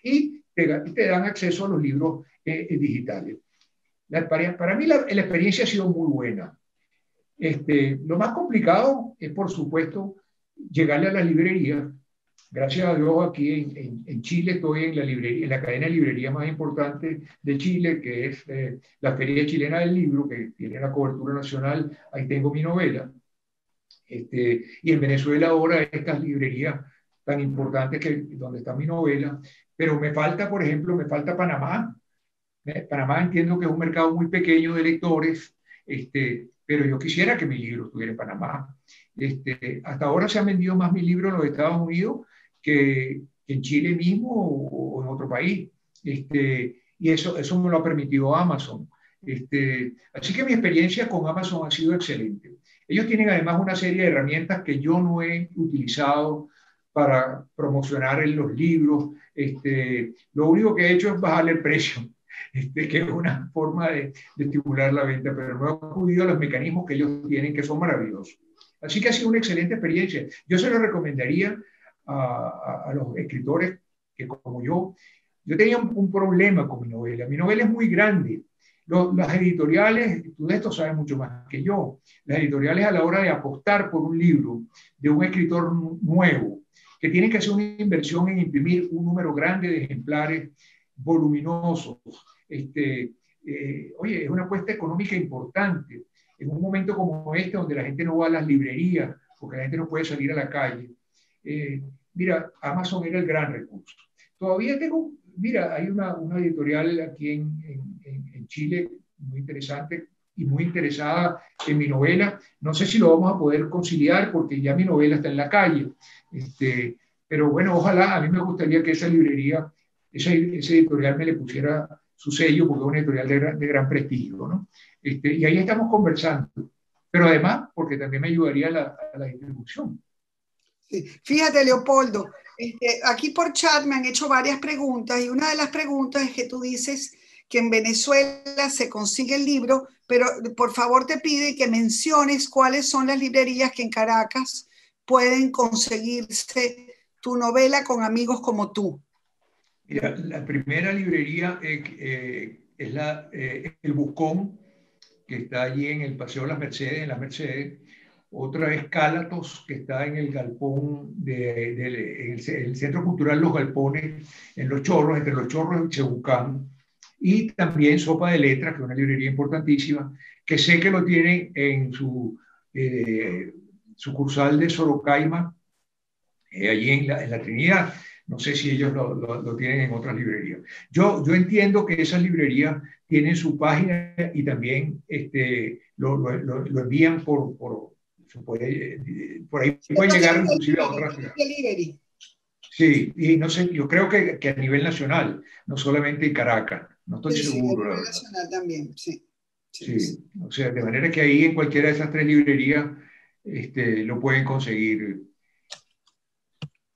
Y te dan acceso a los libros digitales. Para mí la experiencia ha sido muy buena. Lo más complicado es, por supuesto, llegarle a las librerías. Gracias a Dios, aquí en Chile estoy en la cadena de librería más importante de Chile, que es la Feria Chilena del Libro, que tiene la cobertura nacional. Ahí tengo mi novela. Y en Venezuela ahora estas librerías tan importantes donde está mi novela. Pero me falta, por ejemplo, Panamá. Panamá entiendo que es un mercado muy pequeño de lectores, pero yo quisiera que mi libro estuviera en Panamá. Hasta ahora se han vendido más mis libros en los Estados Unidos que en Chile mismo o en otro país. Y eso me lo ha permitido Amazon. Así que mi experiencia con Amazon ha sido excelente. Ellos tienen además una serie de herramientas que yo no he utilizado para promocionar en los libros. Lo único que he hecho es bajarle el precio. Que es una forma de estimular la venta, pero no he acudido a los mecanismos que ellos tienen, que son maravillosos. Así que ha sido una excelente experiencia. Yo se lo recomendaría a los escritores que, como yo, Yo tenía un problema con mi novela. Mi novela es muy grande. Las editoriales, tú de esto sabes mucho más que yo, las editoriales a la hora de apostar por un libro de un escritor nuevo, que tienen que hacer una inversión en imprimir un número grande de ejemplares voluminosos, oye, es una apuesta económica importante. En un momento como este, donde la gente no va a las librerías, porque la gente no puede salir a la calle, mira, Amazon era el gran recurso. Todavía tengo, mira, hay una editorial aquí en Chile muy interesante y muy interesada en mi novela. No sé si lo vamos a poder conciliar porque ya mi novela está en la calle. Pero bueno, ojalá, a mí me gustaría que esa librería, ese editorial me le pusiera su sello porque es una editorial de gran prestigio, ¿no? Y ahí estamos conversando. Pero además, porque también me ayudaría a la distribución. Sí. Fíjate, Leopoldo, aquí por chat me han hecho varias preguntas y una de las preguntas es que tú dices que en Venezuela se consigue el libro, pero por favor te pide que menciones cuáles son las librerías que en Caracas pueden conseguirse tu novela con amigos como tú. Mira, la primera librería es El Buscón, que está allí en el Paseo de las Mercedes, en las Mercedes. Otra es Cálatos, que está en el galpón, en el Centro Cultural Los Galpones, en Los Chorros, entre Los Chorros y Chebucán. Y también Sopa de Letras, que es una librería importantísima, que sé que lo tienen en su sucursal de Sorocaima, allí en la Trinidad. No sé si ellos lo tienen en otras librerías. Yo entiendo que esas librerías tienen su página y también lo envían por ahí pueden llegar inclusive a otras ciudades. Sí, y no sé, yo creo que a nivel nacional, no solamente en Caracas, no estoy seguro. A nivel nacional también, sí. Sí, o sea, de manera que ahí en cualquiera de esas tres librerías lo pueden conseguir.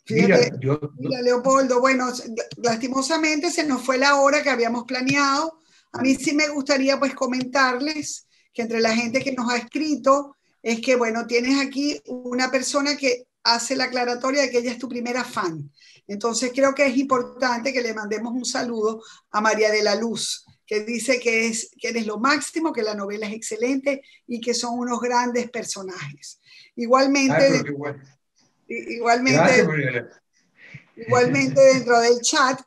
Fíjate, mira, Leopoldo, bueno, lastimosamente se nos fue la hora que habíamos planeado. A mí sí me gustaría pues comentarles que entre la gente que nos ha escrito es que, bueno, tienes aquí una persona que hace la aclaratoria de que ella es tu primera fan. Entonces creo que es importante que le mandemos un saludo a María de la Luz, que dice que eres lo máximo, que la novela es excelente y que son unos grandes personajes. Igualmente... Bueno. Igualmente, igualmente dentro del chat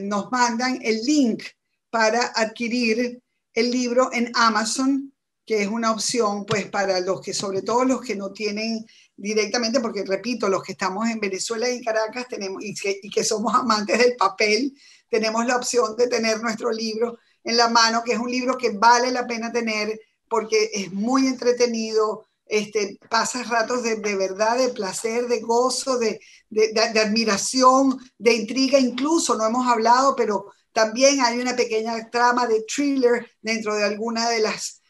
nos mandan el link para adquirir el libro en Amazon, que es una opción pues para los que, sobre todo los que no tienen directamente, porque repito, los que estamos en Venezuela y en Caracas tenemos, y que somos amantes del papel, tenemos la opción de tener nuestro libro en la mano, que es un libro que vale la pena tener porque es muy entretenido. Pasas ratos de verdad, de placer, de gozo, de admiración, de intriga, incluso no hemos hablado, pero también hay una pequeña trama de thriller dentro de alguna de las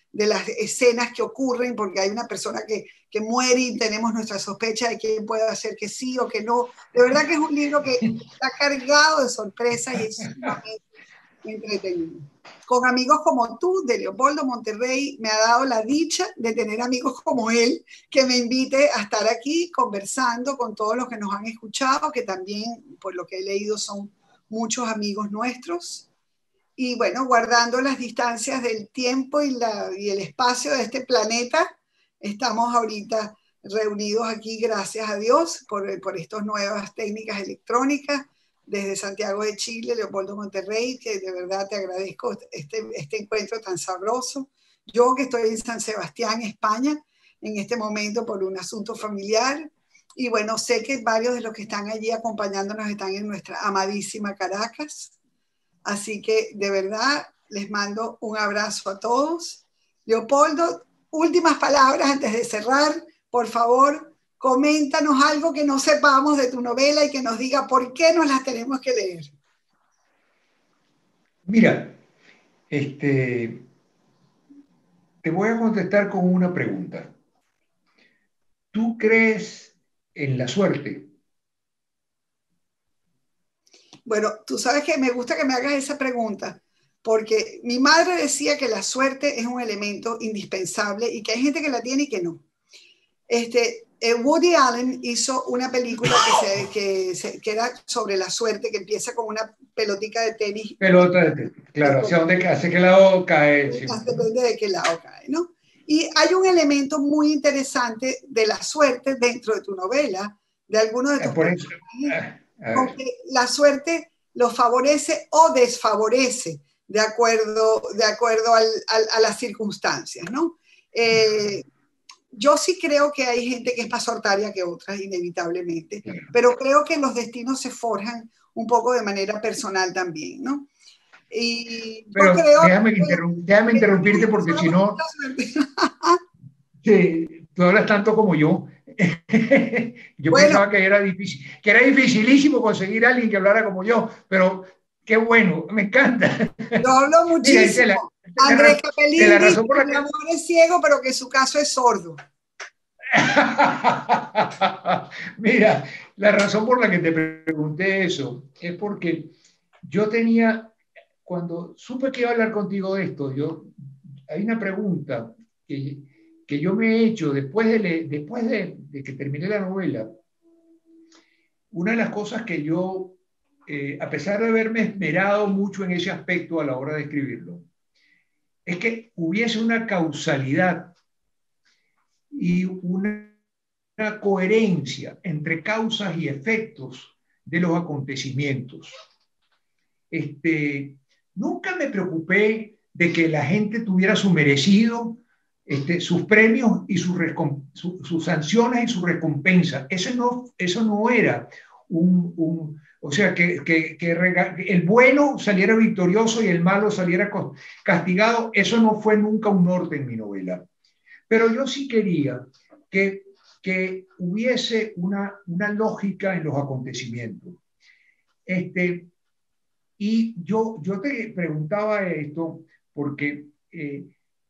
escenas que ocurren, porque hay una persona que muere y tenemos nuestra sospecha de quién puede hacer que sí o que no. De verdad que es un libro que está cargado de sorpresas y es sumamente entretenido. Con amigos como tú, de Leopoldo Monterrey, me ha dado la dicha de tener amigos como él, que me invite a estar aquí conversando con todos los que nos han escuchado, que también, por lo que he leído, son muchos amigos nuestros. Y bueno, guardando las distancias del tiempo y el espacio de este planeta, estamos ahorita reunidos aquí, gracias a Dios, por estas nuevas técnicas electrónicas. Desde Santiago de Chile, Leopoldo Monterrey, que de verdad te agradezco este encuentro tan sabroso. Yo que estoy en San Sebastián, España, en este momento por un asunto familiar. Y bueno, sé que varios de los que están allí acompañándonos están en nuestra amadísima Caracas. Así que de verdad les mando un abrazo a todos. Leopoldo, últimas palabras antes de cerrar, por favor. Coméntanos algo que no sepamos de tu novela y que nos diga por qué nos las tenemos que leer. Mira, te voy a contestar con una pregunta. ¿Tú crees en la suerte? Bueno, tú sabes que me gusta que me hagas esa pregunta, porque mi madre decía que la suerte es un elemento indispensable y que hay gente que la tiene y que no. Woody Allen hizo una película que era sobre la suerte, que empieza con una pelotica de tenis. Pelota de tenis, claro, hacia qué lado cae. Sí. Depende de qué lado cae, ¿no? Y hay un elemento muy interesante de la suerte dentro de tu novela, de algunos de tus personajes, porque la suerte los favorece o desfavorece de acuerdo a las circunstancias, ¿no? Yo sí creo que hay gente que es más sortaria que otras, inevitablemente, pero creo que los destinos se forjan un poco de manera personal también, ¿no? Y pero yo creo déjame interrumpirte porque si no, sí, tú hablas tanto como yo. Yo pensaba que era difícil, que era dificilísimo conseguir a alguien que hablara como yo, pero qué bueno, me encanta. Yo hablo muchísimo. Mira, Andrés Capellín dice que mi que... amor es ciego, pero que su caso es sordo. Mira, la razón por la que te pregunté eso es porque yo tenía, cuando supe que iba a hablar contigo de esto, hay una pregunta que yo me he hecho después de que terminé la novela. Una de las cosas que yo, a pesar de haberme esmerado mucho en ese aspecto a la hora de escribirlo, es que hubiese una causalidad y una coherencia entre causas y efectos de los acontecimientos. Nunca me preocupé de que la gente tuviera su merecido, sus premios y sus sanciones y su recompensa. Eso no era o sea, que el bueno saliera victorioso y el malo saliera castigado. Eso no fue nunca un norte en mi novela. Pero yo sí quería que hubiese una lógica en los acontecimientos. Y yo te preguntaba esto porque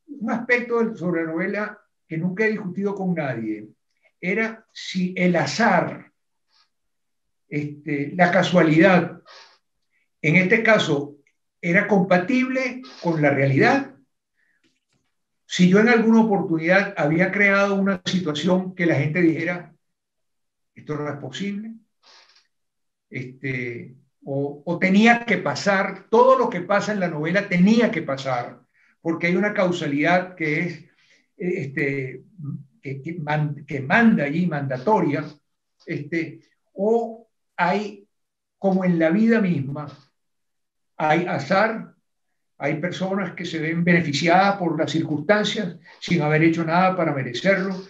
un aspecto sobre la novela que nunca he discutido con nadie era si el azar, la casualidad, en este caso, era compatible con la realidad. Si yo en alguna oportunidad había creado una situación que la gente dijera, esto no es posible, o tenía que pasar, todo lo que pasa en la novela tenía que pasar, porque hay una causalidad que es que manda allí, mandatoria, o hay, como en la vida misma, hay azar, hay personas que se ven beneficiadas por las circunstancias sin haber hecho nada para merecerlo,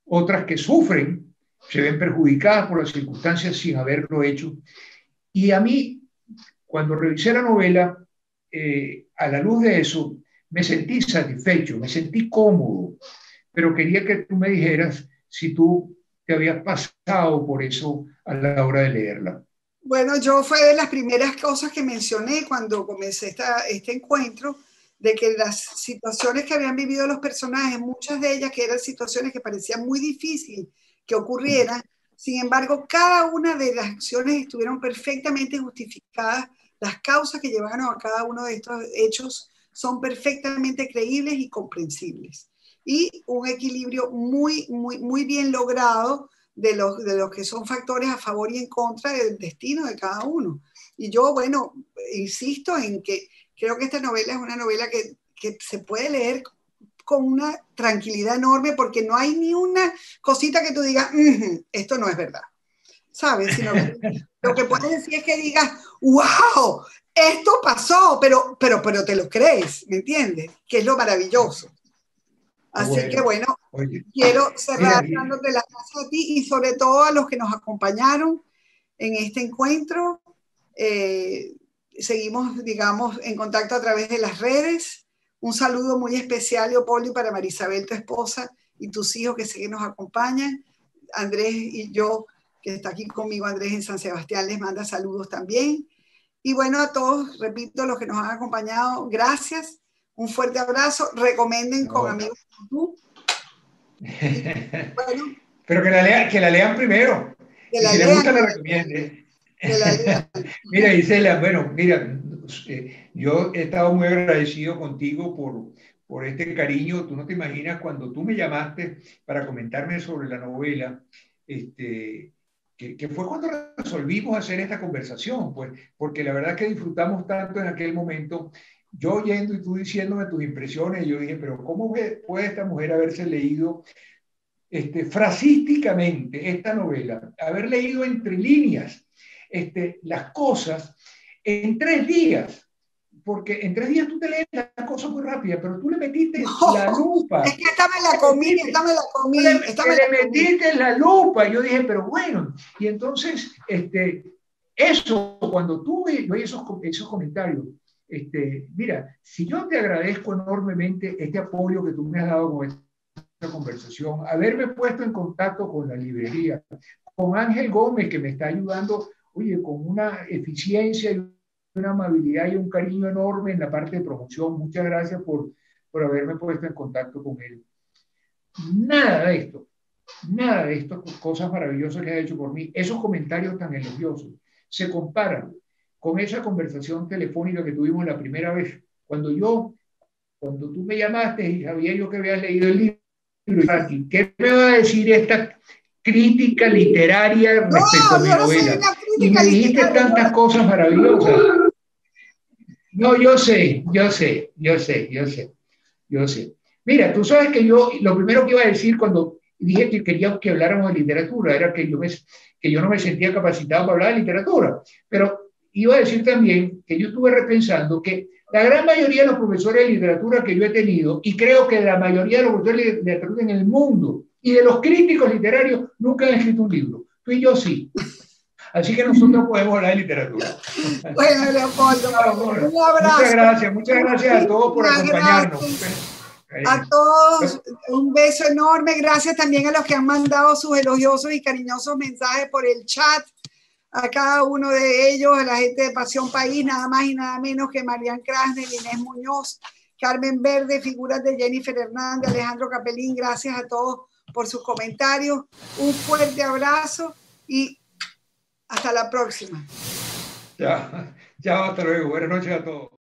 otras que sufren, se ven perjudicadas por las circunstancias sin haberlo hecho. Y a mí, cuando revisé la novela, a la luz de eso, me sentí satisfecho, me sentí cómodo, pero quería que tú me dijeras si tú te habías pasado por eso a la hora de leerla. Bueno, yo fue de las primeras cosas que mencioné cuando comencé este encuentro, de que las situaciones que habían vivido los personajes, muchas de ellas que eran situaciones que parecían muy difíciles que ocurrieran, sin embargo, cada una de las acciones estuvieron perfectamente justificadas, las causas que llevaron a cada uno de estos hechos son perfectamente creíbles y comprensibles. Y un equilibrio muy, muy, muy bien logrado de los que son factores a favor y en contra del destino de cada uno. Y yo, bueno, insisto en que creo que esta novela es una novela que se puede leer con una tranquilidad enorme porque no hay ni una cosita que tú digas, esto no es verdad, ¿sabes? Sino que lo que puedes decir es que digas, wow, esto pasó, pero te lo crees, ¿me entiendes? Que es lo maravilloso. Así que bueno, quiero cerrar dándote las gracias a ti y sobre todo a los que nos acompañaron en este encuentro. Seguimos, digamos, en contacto a través de las redes. Un saludo muy especial, Leopoldo, para Marisabel, tu esposa, y tus hijos que sé que nos acompañan. Andrés y yo, que está aquí conmigo, Andrés en San Sebastián, les manda saludos también. Y bueno, a todos, repito, los que nos han acompañado, gracias. Un fuerte abrazo. Recomienden con amigos como tú. Bueno, pero que la lean primero. Y si les gusta, la recomienden. Mira, Gisela, bueno, mira, yo he estado muy agradecido contigo por este cariño. Tú no te imaginas cuando tú me llamaste para comentarme sobre la novela, que fue cuando resolvimos hacer esta conversación, pues, porque la verdad que disfrutamos tanto en aquel momento, yo oyendo y tú diciéndome tus impresiones, y yo dije, pero ¿cómo puede esta mujer haberse leído frasísticamente esta novela, haber leído entre líneas las cosas en 3 días? Porque en 3 días tú te lees las cosas muy rápidas, pero tú le metiste la lupa. Es que esta me la comí. Le metiste la lupa. Yo dije, pero bueno. Y entonces, eso, cuando tú ves esos comentarios, mira, si yo te agradezco enormemente este apoyo que tú me has dado con esta conversación, haberme puesto en contacto con la librería, con Ángel Gómez, que me está ayudando, oye, con una eficiencia y una amabilidad y un cariño enorme en la parte de promoción. Muchas gracias por haberme puesto en contacto con él. Nada de esto, cosas maravillosas que ha hecho por mí, esos comentarios tan elogiosos, se comparan con esa conversación telefónica que tuvimos la primera vez, cuando tú me llamaste y sabía yo que habías leído el libro. ¿Qué me va a decir esta crítica literaria respecto a mi novela? Y me dijiste tantas cosas maravillosas. No, yo sé. Mira, tú sabes que yo, lo primero que iba a decir cuando dije que quería que habláramos de literatura, era que yo no me sentía capacitado para hablar de literatura. Pero iba a decir también que yo estuve repensando que la gran mayoría de los profesores de literatura que yo he tenido, y creo que la mayoría de los profesores de literatura en el mundo, y de los críticos literarios, nunca han escrito un libro. Tú y yo sí. Así que nosotros podemos hablar de literatura. Bueno, Leopoldo, un abrazo. Muchas gracias a todos por acompañarnos. A todos, un beso enorme. Gracias también a los que han mandado sus elogiosos y cariñosos mensajes por el chat. A cada uno de ellos, a la gente de Pasión País, nada más y nada menos que Marian Krasner, Inés Muñoz, Carmen Verde, figuras de Jennifer Hernández, Alejandro Capelín. Gracias a todos por sus comentarios. Un fuerte abrazo y hasta la próxima. Chao, hasta luego. Buenas noches a todos.